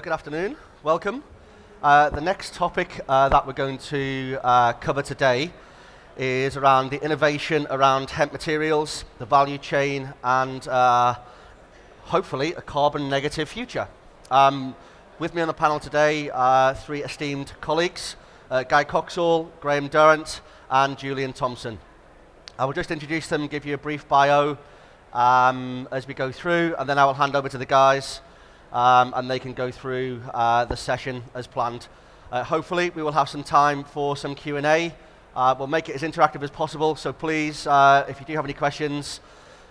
good afternoon. Welcome. The next topic that we're going to cover today is around the innovation around hemp materials, the value chain, and hopefully a carbon negative future. With me on the panel today, three esteemed colleagues, Guy Coxall, Durrant, and Julian Thompson. I will just introduce them, give you a brief bio as we go through, and then I will hand over to the guys and they can go through the session as planned. Hopefully we will have some time for some Q&A. We'll make it as interactive as possible, so please, if you do have any questions,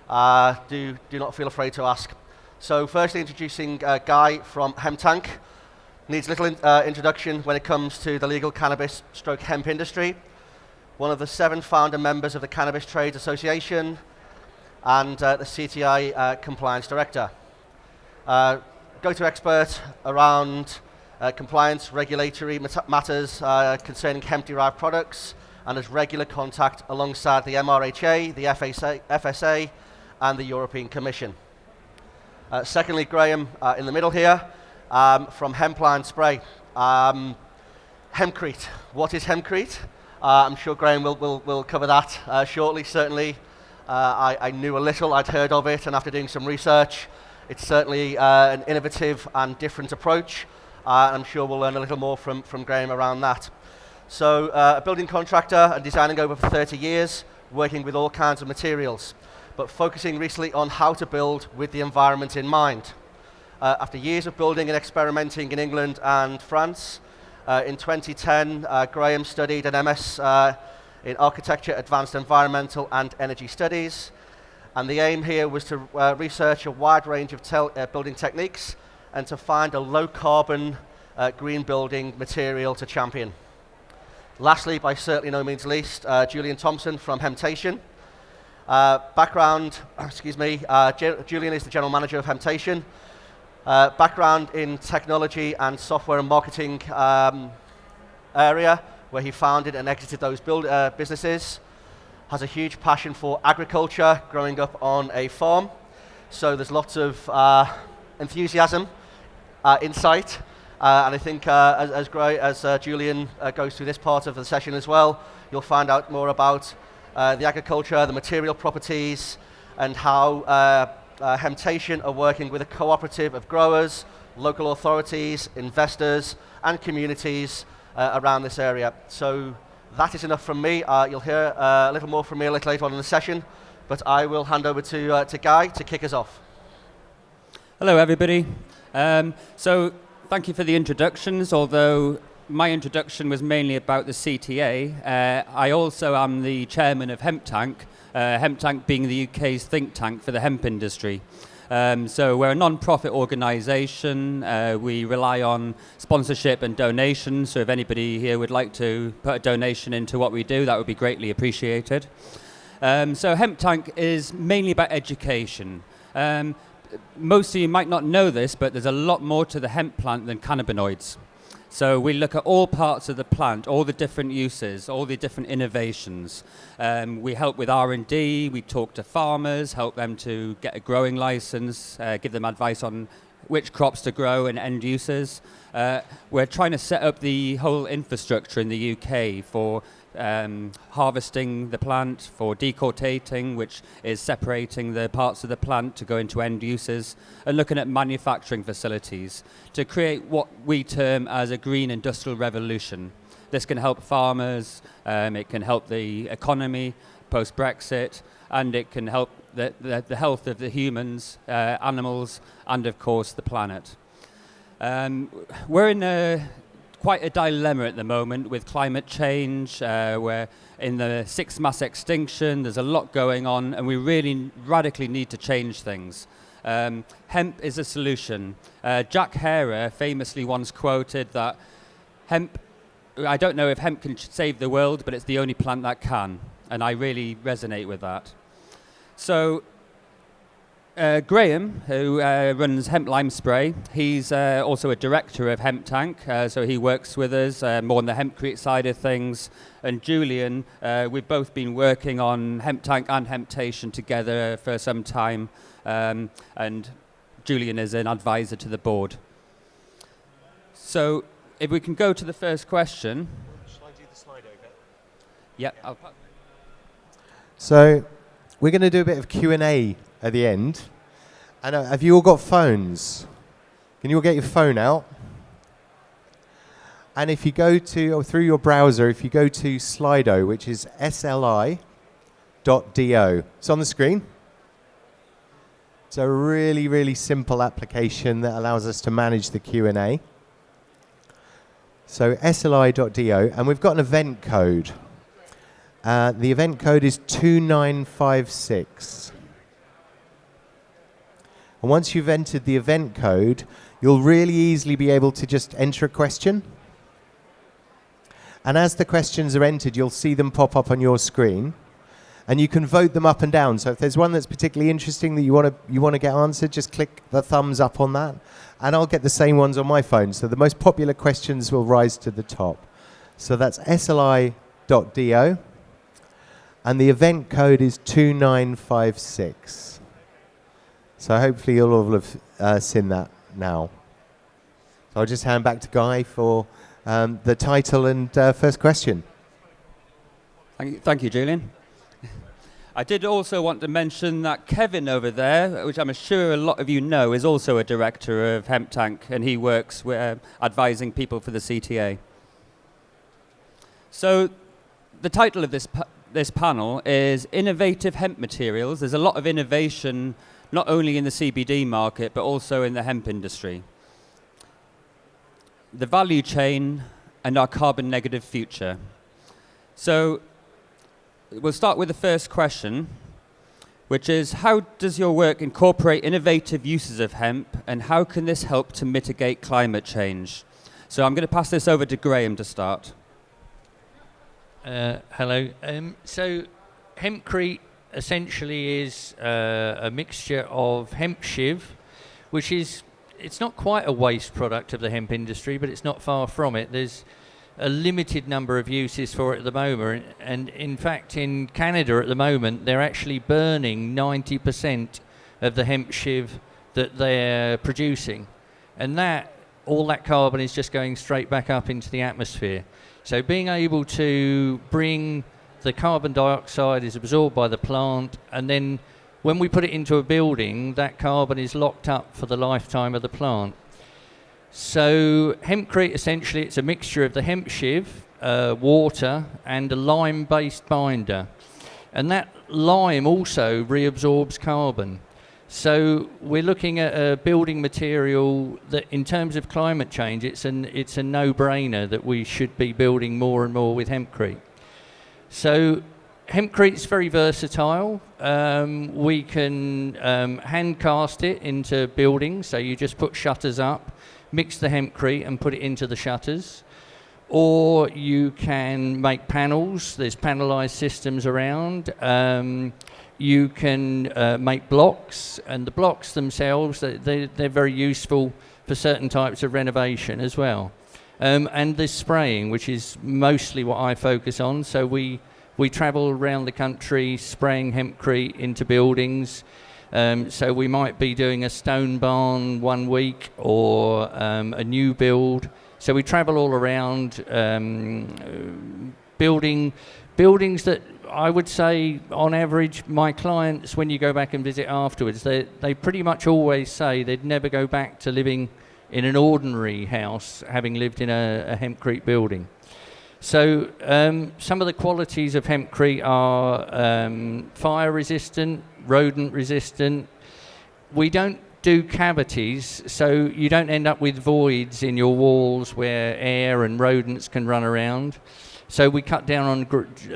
do not feel afraid to ask. So firstly, introducing Guy from HempTank. Needs little introduction when it comes to the legal cannabis / hemp industry. One of the 7 founder members of the Cannabis Trades Association and the CTA Compliance Director. Go-to expert around compliance, regulatory matters concerning hemp-derived products, and has regular contact alongside the MHRA, the EFSA, and the European Commission. Secondly, Graham in the middle here, from Hempline Spray. Hempcrete. What is Hempcrete? I'm sure Graham will cover that shortly, certainly. I knew a little, I'd heard of it, and after doing some research, it's certainly an innovative and different approach. I'm sure we'll learn a little more from Graham around that. So, a building contractor and designing over 30 years, working with all kinds of materials, but focusing recently on how to build with the environment in mind. After years of building and experimenting in England and France, in 2010, Graham studied an MS in Architecture, Advanced Environmental and Energy Studies. And the aim here was to research a wide range of building techniques and to find a low-carbon green building material to champion. Lastly, by certainly no means least, Julian Thompson from HempTation. Background, Julian is the General Manager of HempTation. Background in technology and software and marketing area, where he founded and exited those businesses. Has a huge passion for agriculture, growing up on a farm. So there's lots of enthusiasm, insight, and I think as Julian goes through this part of the session as well, you'll find out more about the agriculture, the material properties, and how HempTation are working with a cooperative of growers, local authorities, investors, and communities around this area. So that is enough from me. You'll hear a little more from me a little later on in the session, but I will hand over to Guy to kick us off. Hello, everybody. So thank you for the introductions, although my introduction was mainly about the CTA. I also am the chairman of HempTank, HempTank being the UK's think tank for the hemp industry. So we're a non-profit organisation. We rely on sponsorship and donations. So if anybody here would like to put a donation into what we do, that would be greatly appreciated. So HempTank is mainly about education. Most of you might not know this, but there's a lot more to the hemp plant than cannabinoids. So we look at all parts of the plant, all the different uses, all the different innovations. We help with R&D, we talk to farmers, help them to get a growing license, give them advice on which crops to grow and end uses. We're trying to set up the whole infrastructure in the UK for harvesting the plant, for decortating, which is separating the parts of the plant to go into end uses, and looking at manufacturing facilities to create what we term as a green industrial revolution. This can help farmers, it can help the economy post-Brexit, and it can help the health of the humans, animals, and of course the planet. We're in quite a dilemma at the moment with climate change. We're in the 6th mass extinction. There's a lot going on, and we really radically need to change things. Hemp is a solution. Jack Herer famously once quoted that I don't know if hemp can save the world, but it's the only plant that can, and I really resonate with that. So Graham, who runs Hemp Lime Spray, he's also a director of HempTank, so he works with us more on the Hempcrete side of things. And Julian, we've both been working on HempTank and HempTation together for some time, and Julian is an advisor to the board. So if we can go to the first question. Shall I do the slide over? Yeah. So we're going to do a bit of Q&A at the end. And have you all got phones? Can you all get your phone out? And if you go to, or through your browser, if you go to Slido, which is sli.do, it's on the screen. It's a really, really simple application that allows us to manage the Q&A. So sli.do, and we've got an event code. The event code is 2956. And once you've entered the event code, you'll really easily be able to just enter a question. And as the questions are entered, you'll see them pop up on your screen. And you can vote them up and down. So if there's one that's particularly interesting that you want to get answered, just click the thumbs up on that. And I'll get the same ones on my phone. So the most popular questions will rise to the top. So that's sli.do. And the event code is 2956. So hopefully you'll all have seen that now. So I'll just hand back to Guy for the title and first question. Thank you, Julian. I did also want to mention that Kevin over there, which I'm sure a lot of you know, is also a director of HempTank, and he works with advising people for the CTA. So the title of this panel is Innovative Hemp Materials. There's a lot of innovation, not only in the CBD market, but also in the hemp industry. The value chain and our carbon negative future. So we'll start with the first question, which is, how does your work incorporate innovative uses of hemp, and how can this help to mitigate climate change? So I'm going to pass this over to Graham to start. Hello. So Hempcrete essentially is a mixture of hemp shiv, which is, it's not quite a waste product of the hemp industry, but it's not far from it. There's a limited number of uses for it at the moment, and in fact in Canada at the moment they're actually burning 90% of the hemp shiv that they're producing, and all that carbon is just going straight back up into the atmosphere. So being able to bring the carbon dioxide is absorbed by the plant, and then when we put it into a building, that carbon is locked up for the lifetime of the plant. So Hempcrete, essentially, it's a mixture of the hemp shiv, water, and a lime-based binder. And that lime also reabsorbs carbon. So we're looking at a building material that, in terms of climate change, it's a no-brainer that we should be building more and more with Hempcrete. So Hempcrete is very versatile. We can hand cast it into buildings, so you just put shutters up, mix the Hempcrete and put it into the shutters. Or you can make panels. There's panelized systems around. You can make blocks, and the blocks themselves, they're very useful for certain types of renovation as well. And there's spraying, which is mostly what I focus on. So we travel around the country spraying Hempcrete into buildings. So we might be doing a stone barn one week, or a new build. So we travel all around buildings that I would say, on average, my clients, when you go back and visit afterwards, they pretty much always say they'd never go back to living in an ordinary house, having lived in a Hempcrete building. So some of the qualities of Hempcrete are fire resistant, rodent resistant. We don't do cavities, so you don't end up with voids in your walls where air and rodents can run around. So we cut down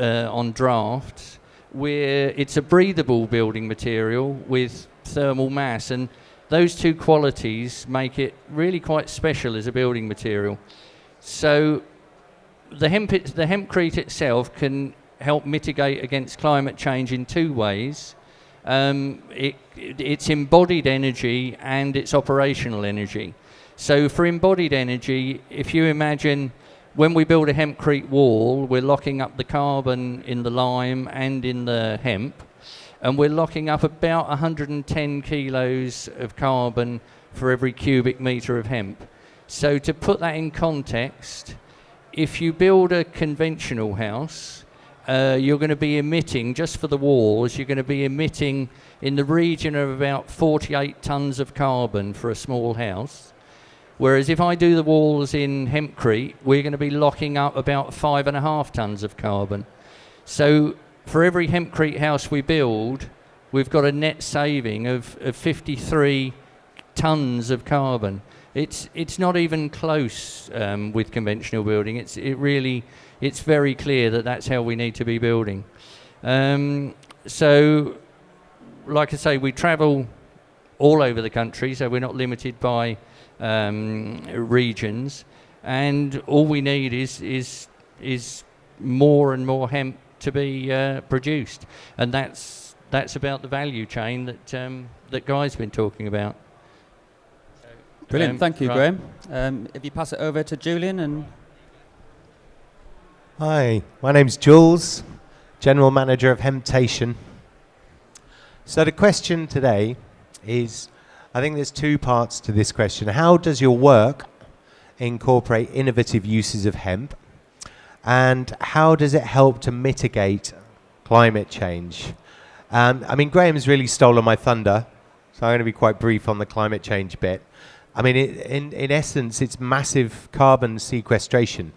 on drafts. It's a breathable building material with thermal mass, and those two qualities make it really quite special as a building material. So the Hempcrete itself can help mitigate against climate change in two ways. It's embodied energy and it's operational energy. So for embodied energy, if you imagine when we build a Hempcrete wall, we're locking up the carbon in the lime and in the hemp, and we're locking up about 110 kilos of carbon for every cubic metre of hemp. So to put that in context, if you build a conventional house, you're going to be emitting, just for the walls, you're going to be emitting in the region of about 48 tonnes of carbon for a small house. Whereas if I do the walls in Hempcrete, we're going to be locking up about 5.5 tonnes of carbon. So for every Hempcrete house we build, we've got a net saving of 53 tonnes of carbon. It's not even close with conventional building. It's very clear that that's how we need to be building. So, like I say, we travel all over the country, so we're not limited by regions, and all we need is more and more hemp to be produced, and that's about the value chain that Guy's been talking about. Brilliant, thank you, right. Graham. If you pass it over to Julian and... Hi, my name's Jules, General Manager of Hemptation. So the question today is, I think there's two parts to this question. How does your work incorporate innovative uses of hemp? And how does it help to mitigate climate change? I mean, Graham's really stolen my thunder, so I'm going to be quite brief on the climate change bit. I mean, in essence, it's massive carbon sequestration.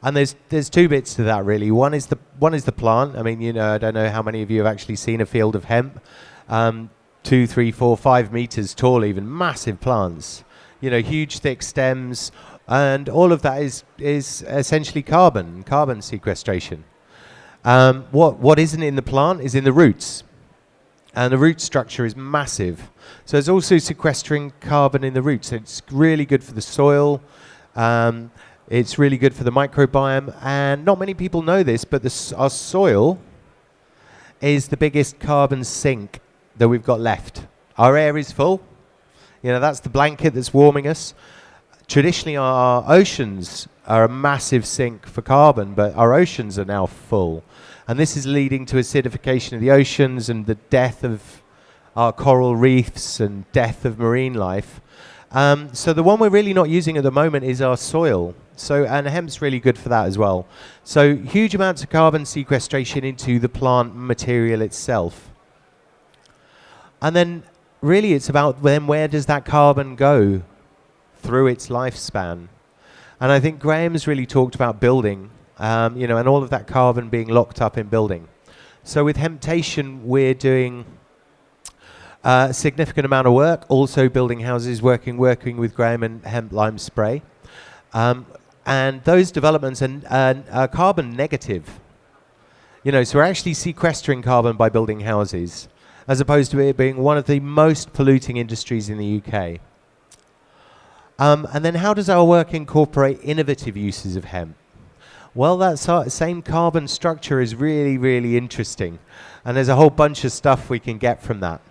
And there's two bits to that, really. One is the plant. I mean, I don't know how many of you have actually seen a field of hemp. 2, 3, 4, 5 meters tall, even massive plants. Huge, thick stems, and all of that is essentially carbon sequestration. What isn't in the plant is in the roots. And the root structure is massive. So it's also sequestering carbon in the roots. It's really good for the soil. It's really good for the microbiome. And not many people know this, but our soil is the biggest carbon sink that we've got left. Our air is full. That's the blanket that's warming us. Traditionally, our oceans are a massive sink for carbon, but our oceans are now full. And this is leading to acidification of the oceans and the death of our coral reefs and death of marine life. So the one we're really not using at the moment is our soil. And hemp's really good for that as well. So huge amounts of carbon sequestration into the plant material itself. And then really it's about then where does that carbon go through its lifespan? And I think Graham's really talked about building. And all of that carbon being locked up in building. So with Hemptation, we're doing a significant amount of work, also building houses, working with Graham and hemp lime spray. And those developments are carbon negative. So we're actually sequestering carbon by building houses, as opposed to it being one of the most polluting industries in the UK. And then how does our work incorporate innovative uses of hemp? Well, that same carbon structure is really, really interesting. And there's a whole bunch of stuff we can get from that.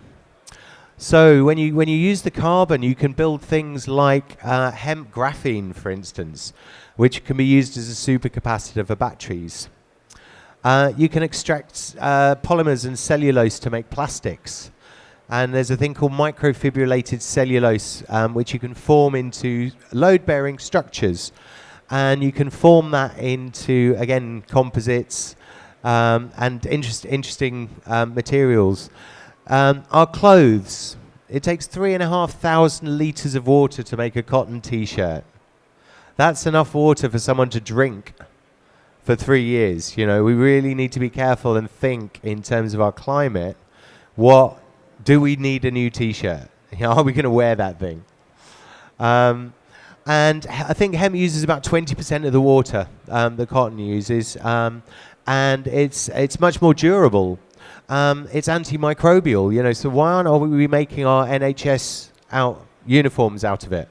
So when you use the carbon, you can build things like hemp graphene, for instance, which can be used as a supercapacitor for batteries. You can extract polymers and cellulose to make plastics. And there's a thing called microfibrillated cellulose, which you can form into load-bearing structures. And you can form that into, again, composites and interesting materials. Our clothes, it takes 3,500 litres of water to make a cotton T-shirt. That's enough water for someone to drink for 3 years. We really need to be careful and think in terms of our climate. What do we need a new T-shirt? Are we going to wear that thing? And I think hemp uses about 20% of the water that cotton uses, and it's much more durable. It's antimicrobial, so why aren't we making our NHS uniforms out of it?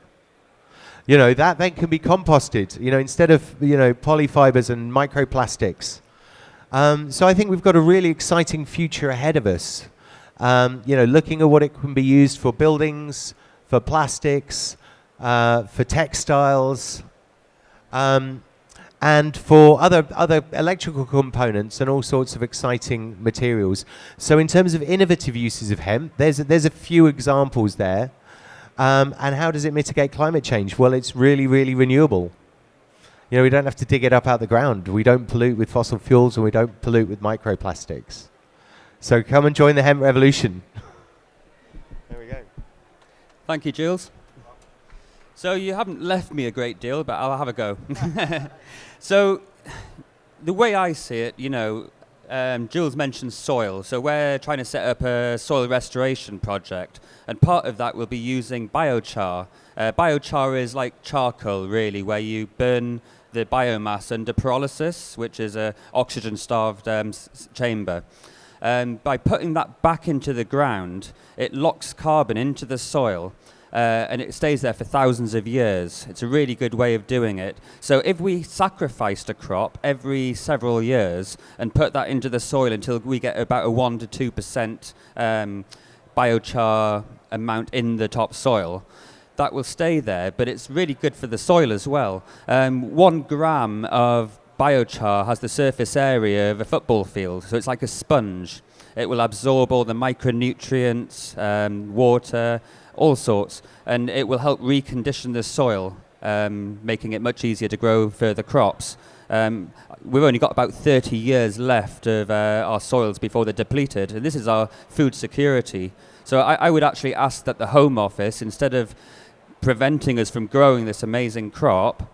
That then can be composted, instead of, polyfibers and microplastics. So I think we've got a really exciting future ahead of us, looking at what it can be used for buildings, for plastics, for textiles, and for other electrical components and all sorts of exciting materials. So in terms of innovative uses of hemp, there's a few examples there. And how does it mitigate climate change? Well, it's really, really renewable. You know, we don't have to dig it up out of the ground. We don't pollute with fossil fuels, and we don't pollute with microplastics. So come and join the hemp revolution. There we go. Thank you, Jules. So you haven't left me a great deal, but I'll have a go. So the way I see it, you know, Jules mentioned soil. So we're trying to set up a soil restoration project, and part of that will be using biochar. Biochar is like charcoal, really, where you burn the biomass under pyrolysis, which is a oxygen-starved chamber. By putting that back into the ground, it locks carbon into the soil, and it stays there for thousands of years. It's a really good way of doing it. So if we sacrificed a crop every several years and put that into the soil until we get about a 1 to 2% biochar amount in the topsoil, that will stay there, but it's really good for the soil as well. 1 gram of biochar has the surface area of a football field, so it's like a sponge. It will absorb all the micronutrients, water, all sorts, and it will help recondition the soil, making it much easier to grow further crops. We've only got about 30 years left of our soils before they're depleted, and this is our food security. So I would actually ask that the Home Office, instead of preventing us from growing this amazing crop,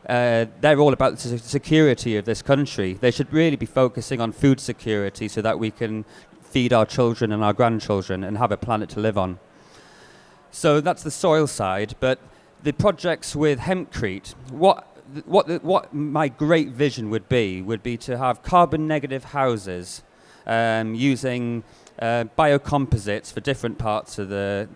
they're all about the security of this country. They should really be focusing on food security so that we can feed our children and our grandchildren and have a planet to live on. So that's the soil side, but the projects with Hempcrete, what my great vision would be to have carbon negative houses using biocomposites for different parts of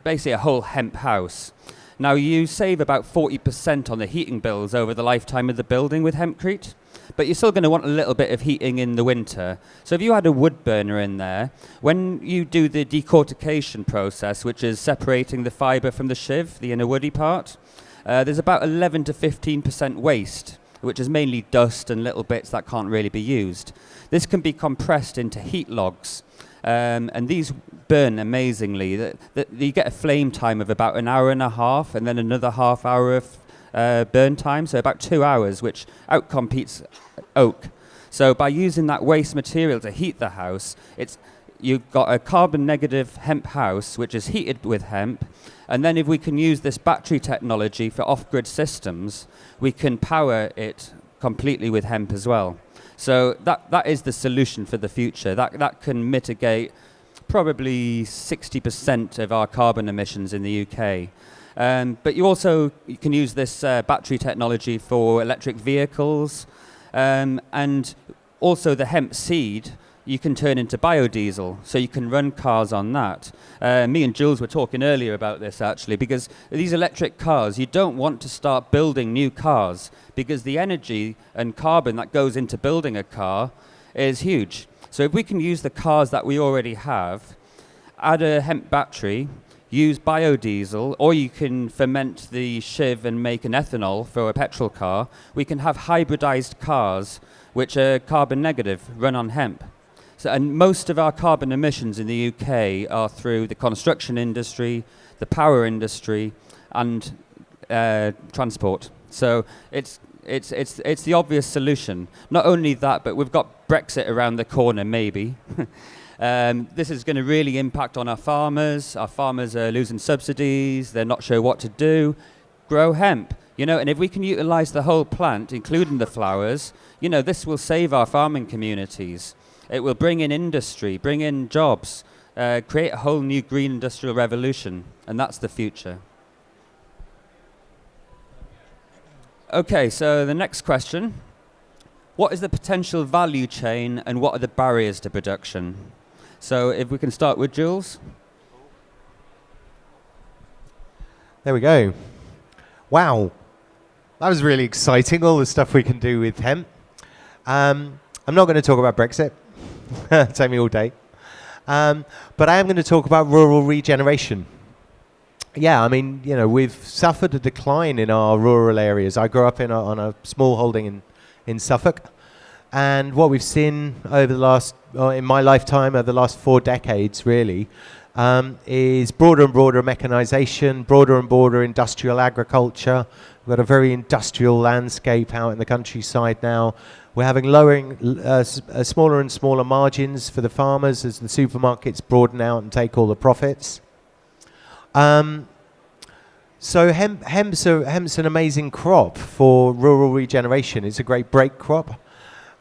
basically a whole hemp house. Now, you save about 40% on the heating bills over the lifetime of the building with Hempcrete, but you're still going to want a little bit of heating in the winter. So if you had a wood burner in there, when you do the decortication process, which is separating the fibre from the shiv, the inner woody part, there's about 11 to 15% waste, which is mainly dust and little bits that can't really be used. This can be compressed into heat logs. And these burn amazingly. You get a flame time of about 1.5 hours and then another half hour of burn time, so about 2 hours, which outcompetes oak. So by using that waste material to heat the house, you've got a carbon negative hemp house which is heated with hemp, and then if we can use this battery technology for off-grid systems, we can power it completely with hemp as well. So that is the solution for the future. That can mitigate probably 60% of our carbon emissions in the UK. But you can use this battery technology for electric vehicles, and also the hemp seed you can turn into biodiesel, so you can run cars on that. Me and Jules were talking earlier about this actually, because these electric cars, you don't want to start building new cars because the energy and carbon that goes into building a car is huge. So if we can use the cars that we already have, add a hemp battery, use biodiesel, or you can ferment the shiv and make an ethanol for a petrol car, we can have hybridized cars which are carbon negative, run on hemp. So, and most of our carbon emissions in the UK are through the construction industry, the power industry, and transport. So it's the obvious solution. Not only that, but we've got Brexit around the corner, maybe. This is going to really impact on our farmers. Our farmers are losing subsidies. They're not sure what to do. Grow hemp. And if we can utilize the whole plant, including the flowers, this will save our farming communities. It will bring in industry, bring in jobs, create a whole new green industrial revolution, and that's the future. Okay, so the next question. What is the potential value chain and what are the barriers to production? So if we can start with Jules. There we go. Wow. That was really exciting, all the stuff we can do with hemp. I'm not going to talk about Brexit. Take me all day. But I am going to talk about rural regeneration. Yeah, I mean, we've suffered a decline in our rural areas. I grew up on a small holding in Suffolk. And what we've seen over the last, in my lifetime, over the last 4 decades, really, is broader and broader mechanisation, broader and broader industrial agriculture. We've got a very industrial landscape out in the countryside now. We're having smaller and smaller margins for the farmers as the supermarkets broaden out and take all the profits. So hemp's an amazing crop for rural regeneration. It's a great break crop.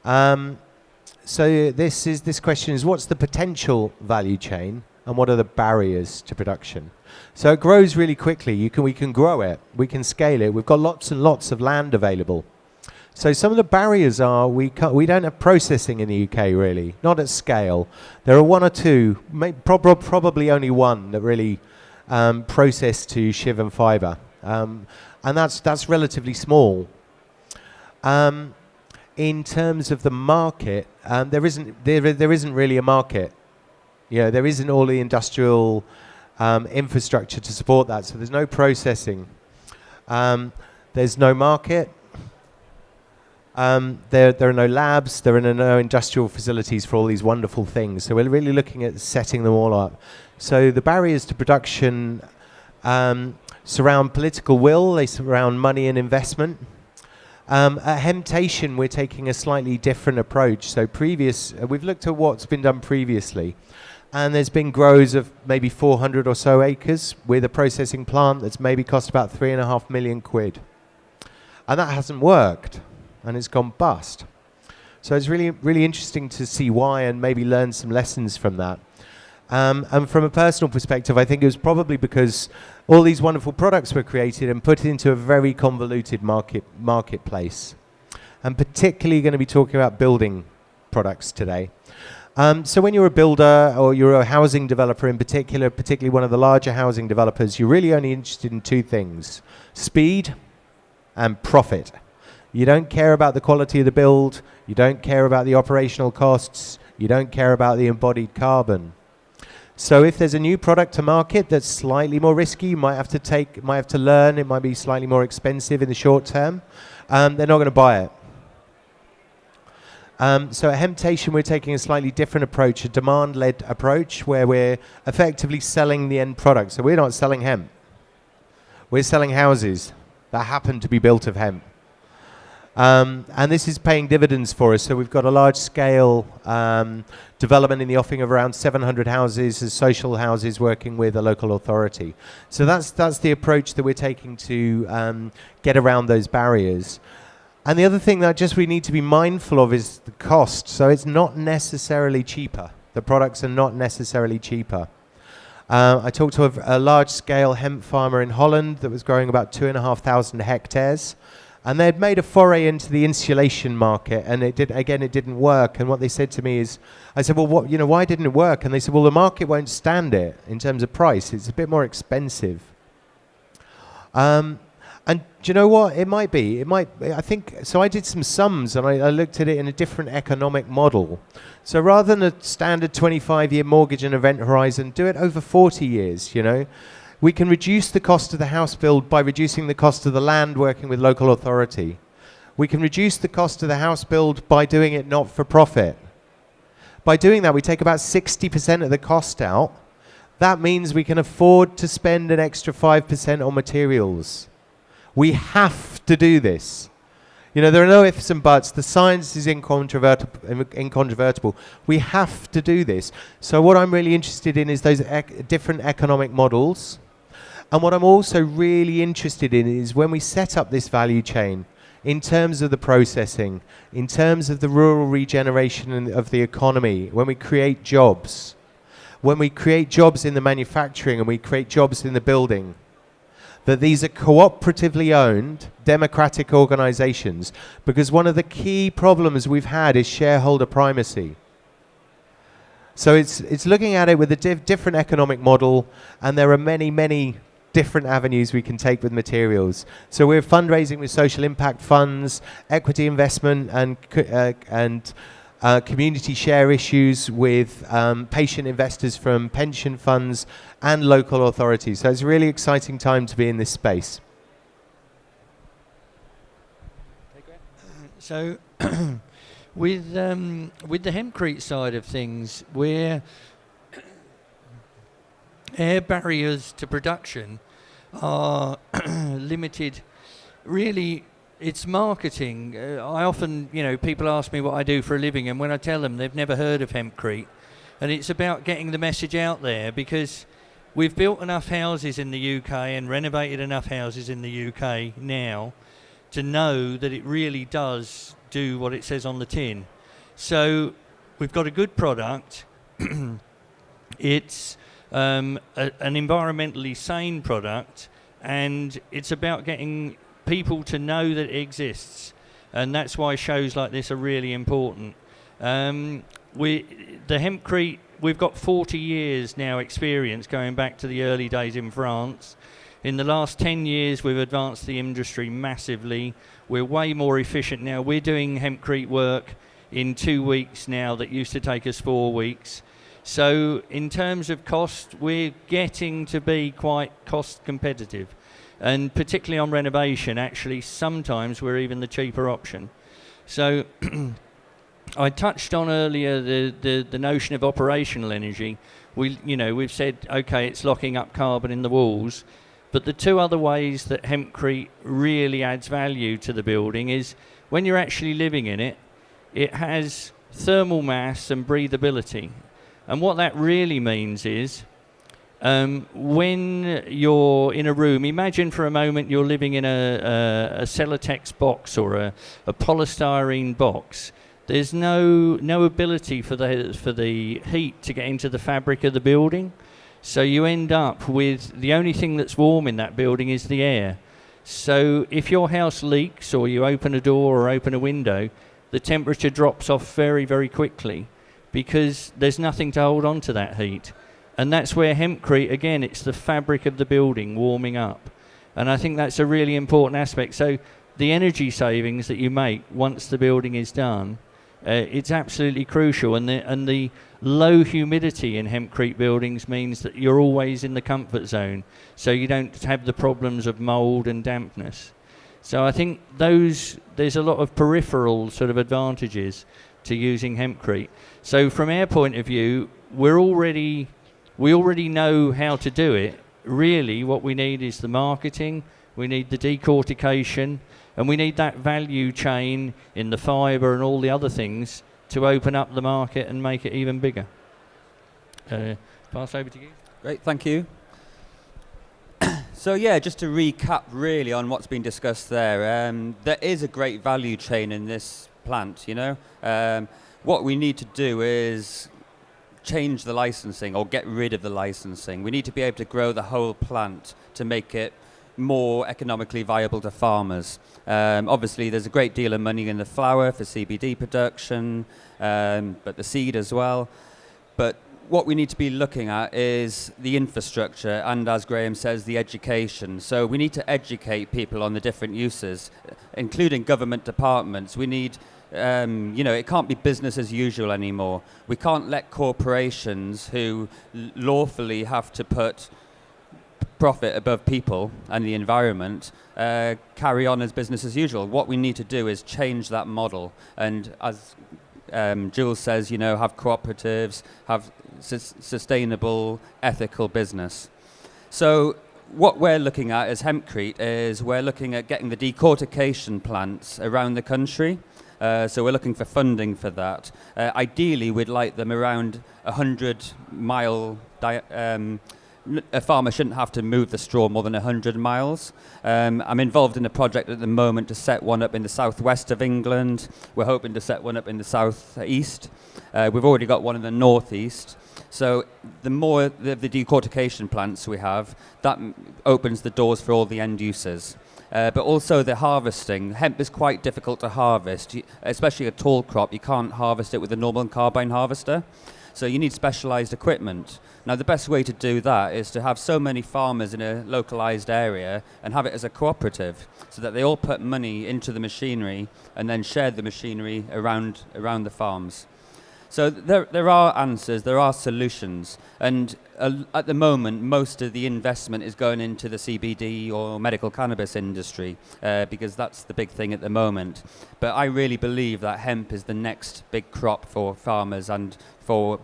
So this question is, what's the potential value chain and what are the barriers to production? So it grows really quickly. We can grow it. We can scale it. We've got lots and lots of land available. So some of the barriers are we don't have processing in the UK really, not at scale. There are one or two, probably only one that really process to shiv and fibre, and that's relatively small. In terms of the market, there isn't really a market. There isn't all the industrial infrastructure to support that, so there's no processing. There's no market. There are no labs, there are no industrial facilities for all these wonderful things. So we're really looking at setting them all up. So the barriers to production surround political will, they surround money and investment. At Hemptation, we're taking a slightly different approach. So we've looked at what's been done previously. And there's been grows of maybe 400 or so acres with a processing plant that's maybe cost about £3.5 million. And that hasn't worked. And it's gone bust. So it's really, really interesting to see why and maybe learn some lessons from that. And from a personal perspective, I think it was probably because all these wonderful products were created and put into a very convoluted marketplace. And particularly going to be talking about building products today. So when you're a builder or you're a housing developer in particular, particularly one of the larger housing developers, you're really only interested in two things: speed and profit. You don't care about the quality of the build, you don't care about the operational costs, you don't care about the embodied carbon. So if there's a new product to market that's slightly more risky, you might have to learn, it might be slightly more expensive in the short term, they're not going to buy it. So at Hemptation, we're taking a slightly different approach, a demand-led approach, where we're effectively selling the end product. So we're not selling hemp. We're selling houses that happen to be built of hemp. And this is paying dividends for us. So we've got a large-scale development in the offing of around 700 houses as social houses working with a local authority. So that's the approach that we're taking to get around those barriers. And the other thing that we need to be mindful of is the cost. So it's not necessarily cheaper. The products are not necessarily cheaper. I talked to a large-scale hemp farmer in Holland that was growing about 2,500 hectares. And they'd made a foray into the insulation market, and it didn't work. And what they said to me is, I said, well, why didn't it work? And they said, well, the market won't stand it in terms of price. It's a bit more expensive. And do you know what? It might be. I think, so I did some sums, and I looked at it in a different economic model. So rather than a standard 25-year mortgage and event horizon, do it over 40 years, We can reduce the cost of the house build by reducing the cost of the land working with local authority. We can reduce the cost of the house build by doing it not for profit. By doing that, we take about 60% of the cost out. That means we can afford to spend an extra 5% on materials. We have to do this. There are no ifs and buts. The science is incontrovertible. We have to do this. So what I'm really interested in is those different economic models. And what I'm also really interested in is when we set up this value chain, in terms of the processing, in terms of the rural regeneration of the economy, when we create jobs in the manufacturing and we create jobs in the building, that these are cooperatively owned, democratic organizations, because one of the key problems we've had is shareholder primacy. So it's looking at it with a different economic model, and there are many, many different avenues we can take with materials. So we're fundraising with social impact funds, equity investment, and community share issues with patient investors from pension funds and local authorities. So it's a really exciting time to be in this space. So with the Hempcrete side of things, we're air barriers to production are limited. Really, it's marketing. I often, people ask me what I do for a living, and when I tell them, they've never heard of Hempcrete. And it's about getting the message out there, because we've built enough houses in the UK and renovated enough houses in the UK now to know that it really does do what it says on the tin. So we've got a good product. It's an environmentally sane product, and it's about getting people to know that it exists, and that's why shows like this are really important. The Hempcrete, we've got 40 years now experience going back to the early days in France. In the last 10 years, we've advanced the industry massively. We're way more efficient now. We're doing Hempcrete work in 2 weeks now that used to take us 4 weeks. So in terms of cost, we're getting to be quite cost competitive. And particularly on renovation, actually, sometimes we're even the cheaper option. So I touched on earlier the notion of operational energy. We've said, okay, it's locking up carbon in the walls. But the two other ways that Hempcrete really adds value to the building is when you're actually living in it, it has thermal mass and breathability. And what that really means is when you're in a room, imagine for a moment you're living in a Celotex box or a polystyrene box. There's no ability for the heat to get into the fabric of the building. So you end up with the only thing that's warm in that building is the air. So if your house leaks or you open a door or open a window, the temperature drops off very, very quickly because there's nothing to hold on to that heat. And that's where Hempcrete, again, it's the fabric of the building warming up. And I think that's a really important aspect. So the energy savings that you make once the building is done, it's absolutely crucial. And the low humidity in Hempcrete buildings means that you're always in the comfort zone. So you don't have the problems of mould and dampness. So I think there's a lot of peripheral sort of advantages to using Hempcrete. So from our point of view, we already know how to do it. Really, what we need is the marketing, we need the decortication, and we need that value chain in the fibre and all the other things to open up the market and make it even bigger. Pass over to you. Great, thank you. So yeah, just to recap really on what's been discussed there, there is a great value chain in this plant, What we need to do is change the licensing or get rid of the licensing. We need to be able to grow the whole plant to make it more economically viable to farmers. Obviously, there's a great deal of money in the flower for CBD production, but the seed as well. But what we need to be looking at is the infrastructure and, as Graham says, the education. So we need to educate people on the different uses, including government departments. We need it can't be business as usual anymore. We can't let corporations who lawfully have to put profit above people and the environment carry on as business as usual. What we need to do is change that model. And as Jules says, have cooperatives, have sustainable, ethical business. So what we're looking at as Hempcrete is we're looking at getting the decortication plants around the country. So we're looking for funding for that. Ideally, we'd like them around 100-mile. A farmer shouldn't have to move the straw more than 100 miles. I'm involved in a project at the moment to set one up in the southwest of England. We're hoping to set one up in the southeast. We've already got one in the northeast. So the more the decortication plants we have, that opens the doors for all the end users. But also the harvesting. Hemp is quite difficult to harvest, especially a tall crop. You can't harvest it with a normal carbine harvester. So you need specialized equipment. Now, the best way to do that is to have so many farmers in a localized area and have it as a cooperative so that they all put money into the machinery and then share the machinery around the farms. So there are answers, there are solutions, and at the moment most of the investment is going into the CBD or medical cannabis industry because that's the big thing at the moment. But I really believe that hemp is the next big crop for farmers and for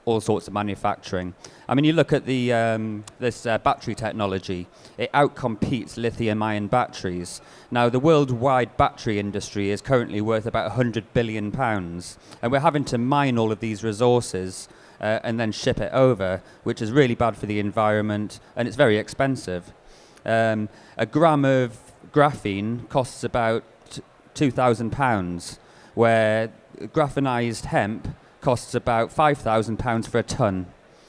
all sorts of manufacturing. I mean, you look at the this battery technology, it outcompetes lithium-ion batteries. Now, the worldwide battery industry is currently worth about £100 billion, and we're having to mine all of these resources and then ship it over, which is really bad for the environment, and it's very expensive. A gram of graphene costs about £2,000, where graphenized hemp costs about £5,000 for a ton.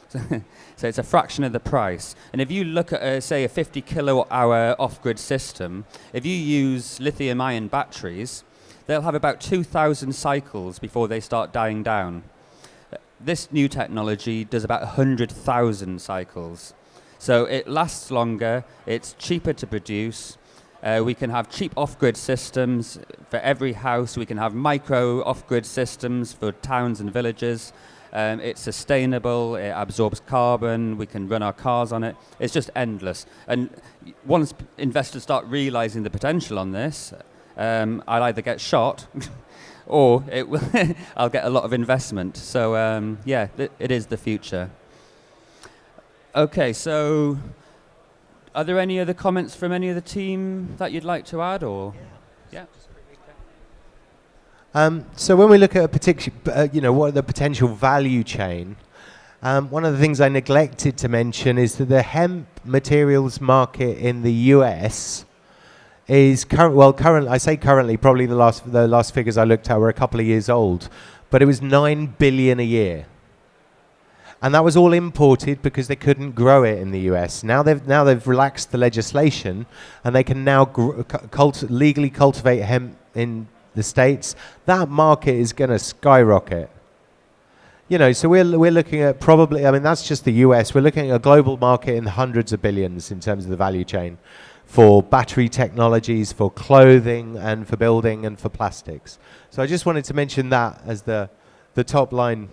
So it's a fraction of the price. And if you look at, say, a 50 kilowatt hour off-grid system, if you use lithium-ion batteries, they'll have about 2,000 cycles before they start dying down. This new technology does about 100,000 cycles. So it lasts longer, it's cheaper to produce. We can have cheap off-grid systems for every house. We can have micro off-grid systems for towns and villages. It's sustainable, it absorbs carbon, we can run our cars on it. It's just endless. And once investors start realizing the potential on this, I'll either get shot or I'll get a lot of investment. So yeah, it is the future. Okay, so are there any other comments from any of the team that you'd like to add, or? Yeah. So when we look at a particular, what are the potential value chain, one of the things I neglected to mention is that the hemp materials market in the US is currently, probably the last figures I looked at were a couple of years old, but it was $9 billion a year. And that was all imported because they couldn't grow it in the US. Now they've relaxed the legislation, and they can now legally cultivate hemp in the States. That market is going to skyrocket. So we're looking at probably, that's just the US. We're looking at a global market in hundreds of billions in terms of the value chain for battery technologies, for clothing, and for building, and for plastics. So I just wanted to mention that as the top line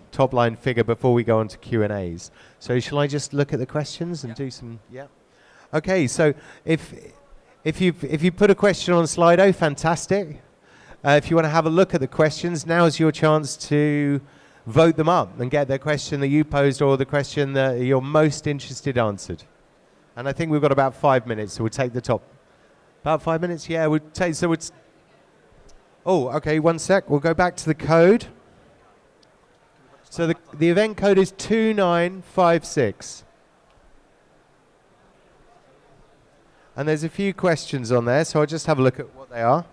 figure before we go on to Q&As. So shall I just look at the questions and do some? Yeah. Okay. So if you put a question on Slido, fantastic. If you want to have a look at the questions, now's your chance to vote them up and get the question that you posed or the question that you're most interested answered. And I think we've got about 5 minutes, so we'll take the top. About 5 minutes, yeah. We'll take. So it's. Oh, okay. 1 sec. We'll go back to the code. So the event code is 2956. And there's a few questions on there, so I'll just have a look at what they are.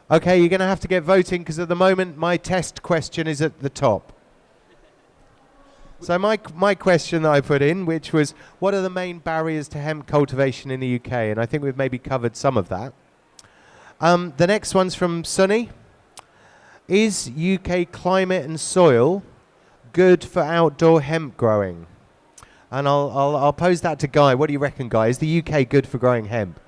Okay, you're going to have to get voting because at the moment my test question is at the top. So my question that I put in, which was, what are the main barriers to hemp cultivation in the UK? And I think we've maybe covered some of that. The next one's from Sunny. Is UK climate and soil good for outdoor hemp growing? And I'll pose that to Guy. What do you reckon, Guy? Is the UK good for growing hemp?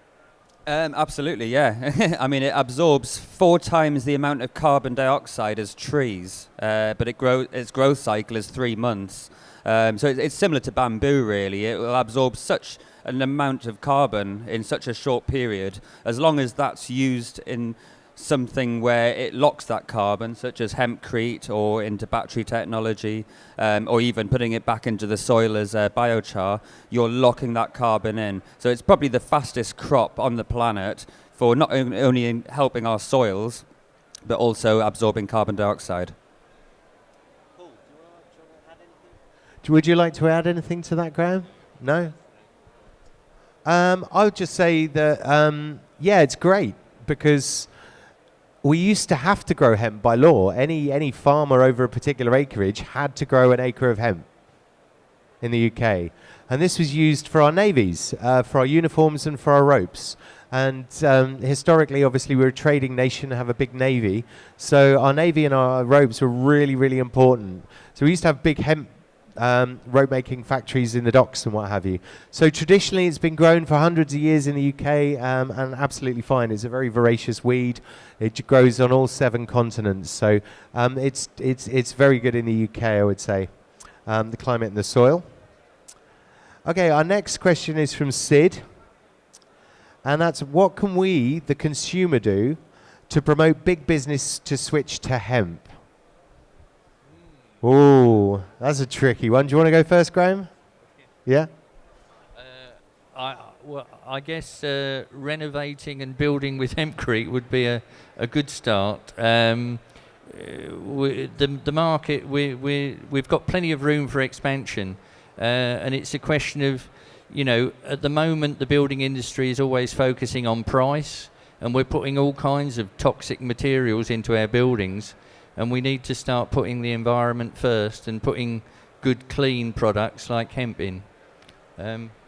Absolutely, yeah. I mean, it absorbs 4 times the amount of carbon dioxide as trees, but its growth cycle is 3 months. So it's similar to bamboo, really. It will absorb such an amount of carbon in such a short period, as long as that's used in something where it locks that carbon, such as Hempcrete or into battery technology, or even putting it back into the soil as biochar, you're locking that carbon in. So it's probably the fastest crop on the planet for not only in helping our soils, but also absorbing carbon dioxide. Cool. Do you want to add anything? Would you like to add anything to that, Graham? No? I would just say that, yeah, it's great because we used to have to grow hemp by law. Any farmer over a particular acreage had to grow an acre of hemp in the UK. And this was used for our navies, for our uniforms and for our ropes. And historically, obviously, we're a trading nation, have a big navy. So our navy and our ropes were really, really important. So we used to have big hemp rope making factories in the docks and what have you. So traditionally it's been grown for hundreds of years in the UK and absolutely fine. It's a very voracious weed. It grows on all 7 continents. So it's very good in the UK, I would say. The climate and the soil. Okay, our next question is from Sid. And that's what can we, the consumer, do to promote big business to switch to hemp? Oh, that's a tricky one. Do you want to go first, Graham? Yeah? I guess renovating and building with Hempcrete would be a good start. The market, we've got plenty of room for expansion, and it's a question of, at the moment the building industry is always focusing on price, and we're putting all kinds of toxic materials into our buildings, and we need to start putting the environment first and putting good, clean products like hemp in.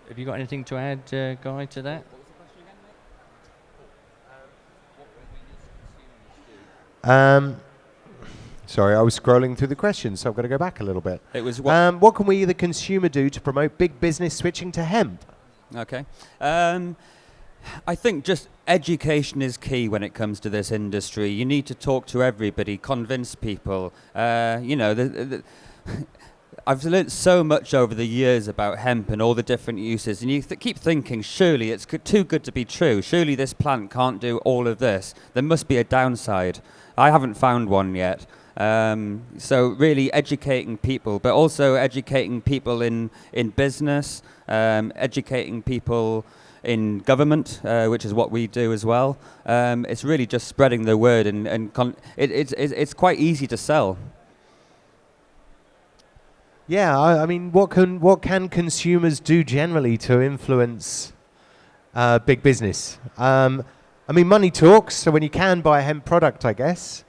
Have you got anything to add, Guy, to that? What was the question again, mate? Sorry, I was scrolling through the questions, so I've got to go back a little bit. It was what can we, the consumer, do to promote big business switching to hemp? Okay. I think just education is key when it comes to this industry. You need to talk to everybody, convince people. I've learnt so much over the years about hemp and all the different uses, and you keep thinking, surely it's too good to be true. Surely this plant can't do all of this. There must be a downside. I haven't found one yet. So really educating people, but also educating people in business, educating people in government, which is what we do as well. It's really just spreading the word, and it's quite easy to sell. Yeah, I mean, what can consumers do generally to influence big business? I mean, money talks, so when you can buy a hemp product, I guess.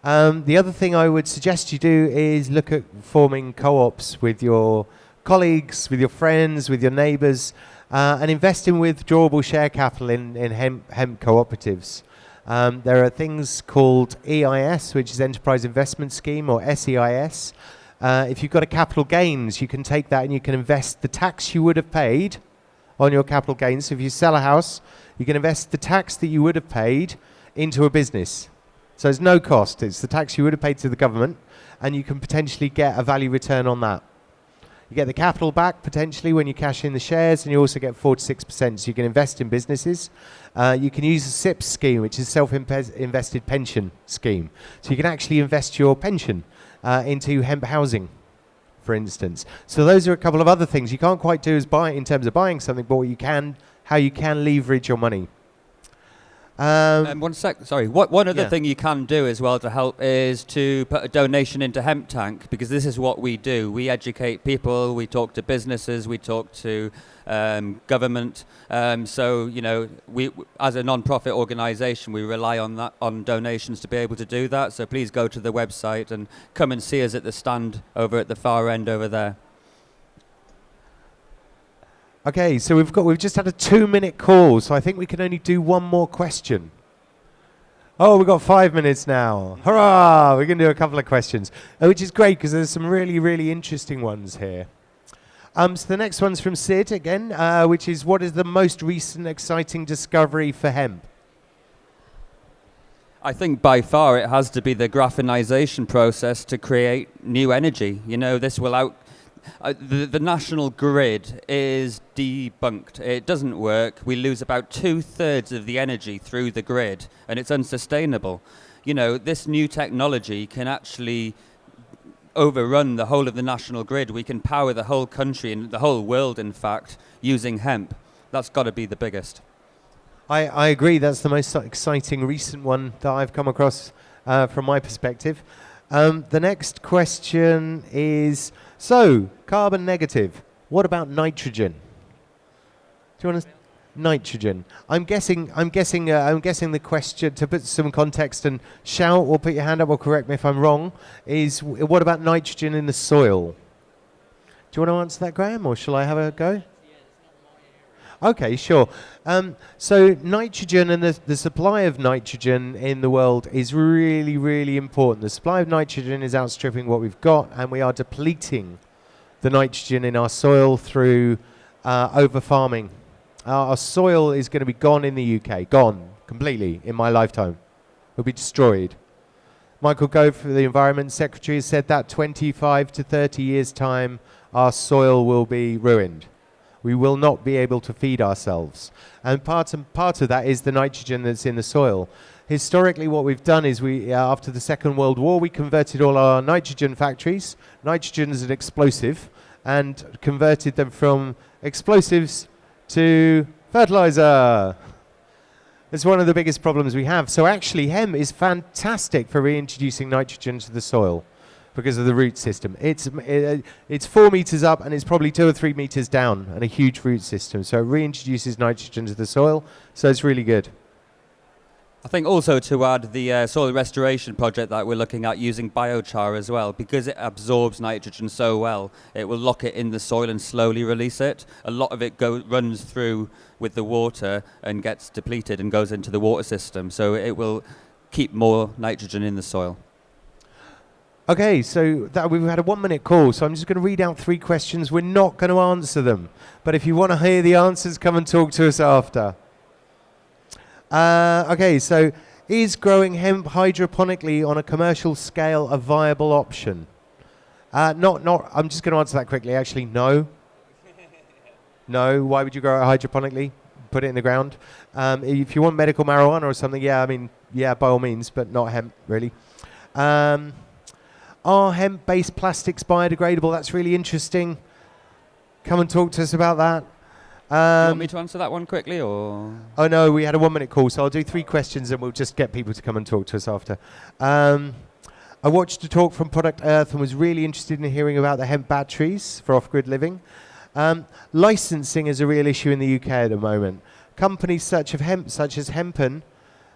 The other thing I would suggest you do is look at forming co-ops with your colleagues, with your friends, with your neighbours, and invest in withdrawable share capital in hemp cooperatives. There are things called EIS, which is Enterprise Investment Scheme, or SEIS. If you've got a capital gains, you can take that and you can invest the tax you would have paid on your capital gains. So if you sell a house, you can invest the tax that you would have paid into a business. So it's no cost. It's the tax you would have paid to the government, and you can potentially get a value return on that. You get the capital back potentially when you cash in the shares, and you also get 4 to 6%. So you can invest in businesses. You can use a SIPS scheme, which is self-invested pension scheme. So you can actually invest your pension into hemp housing, for instance. So those are a couple of other things you can't quite do as in terms of buying something, but how you can leverage your money. One sec, sorry. One other thing you can do as well to help is to put a donation into HempTank, because this is what we do. We educate people, we talk to businesses, we talk to government. So, we as a non-profit organisation, we rely on donations to be able to do that. So please go to the website and come and see us at the stand over at the far end over there. Okay, so we've just had a 2-minute call, so I think we can only do one more question. Oh, we've got 5 minutes now. Hurrah! We can do a couple of questions, which is great because there's some really, really interesting ones here. So the next one's from Sid again, which is, what is the most recent exciting discovery for hemp? I think by far it has to be the graphinization process to create new energy. This will the national grid is debunked. It doesn't work. We lose about 2/3 of the energy through the grid, and it's unsustainable. This new technology can actually overrun the whole of the national grid. We can power the whole country and the whole world, in fact, using hemp. That's got to be the biggest. I agree. That's the most exciting recent one that I've come across from my perspective. The next question is, so carbon negative. What about nitrogen? Do you want to nitrogen? I'm guessing the question, to put some context and shout or put your hand up or correct me if I'm wrong, is what about nitrogen in the soil? Do you want to answer that, Graham, or shall I have a go? Okay, sure. So nitrogen and the supply of nitrogen in the world is really, really important. The supply of nitrogen is outstripping what we've got, and we are depleting the nitrogen in our soil through over-farming. Our soil is going to be gone in the UK, gone completely in my lifetime. It'll be destroyed. Michael Gove, the Environment Secretary, has said that 25 to 30 years' time, our soil will be ruined. We will not be able to feed ourselves. And part of that is the nitrogen that's in the soil. Historically, what we've done is after the Second World War, we converted all our nitrogen factories. Nitrogen is an explosive, and converted them from explosives to fertilizer. It's one of the biggest problems we have. So actually, hemp is fantastic for reintroducing nitrogen to the soil because of the root system. It's 4 meters up, and it's probably 2 or 3 meters down, and a huge root system. So it reintroduces nitrogen to the soil. So it's really good. I think also to add the soil restoration project that we're looking at using biochar as well, because it absorbs nitrogen so well, it will lock it in the soil and slowly release it. A lot of it runs through with the water and gets depleted and goes into the water system, so it will keep more nitrogen in the soil. Okay, so we've had a 1 minute call, so I'm just going to read out 3 questions. We're not going to answer them, but if you want to hear the answers, come and talk to us after. Okay, so is growing hemp hydroponically on a commercial scale a viable option? I'm just going to answer that quickly. Actually, no. No. Why would you grow it hydroponically? Put it in the ground. If you want medical marijuana or something, yeah, by all means, but not hemp, really. Are hemp-based plastics biodegradable? That's really interesting. Come and talk to us about that. Do you want me to answer that one quickly, or? Oh no, we had a 1 minute call, so I'll do 3 questions and we'll just get people to come and talk to us after. I watched a talk from Product Earth and was really interested in hearing about the hemp batteries for off-grid living. Licensing is a real issue in the UK at the moment. Companies such as Hempen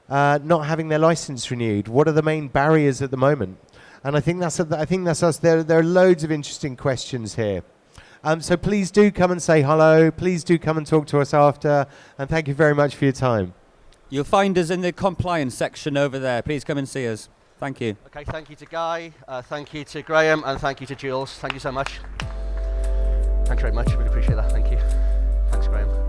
not having their license renewed. What are the main barriers at the moment? And I think that's us. There are loads of interesting questions here. So please do come and say hello. Please do come and talk to us after. And thank you very much for your time. You'll find us in the compliance section over there. Please come and see us. Thank you. Okay, thank you to Guy, thank you to Graham, and thank you to Jules. Thank you so much. Thanks very much. Really appreciate that. Thank you. Thanks, Graham.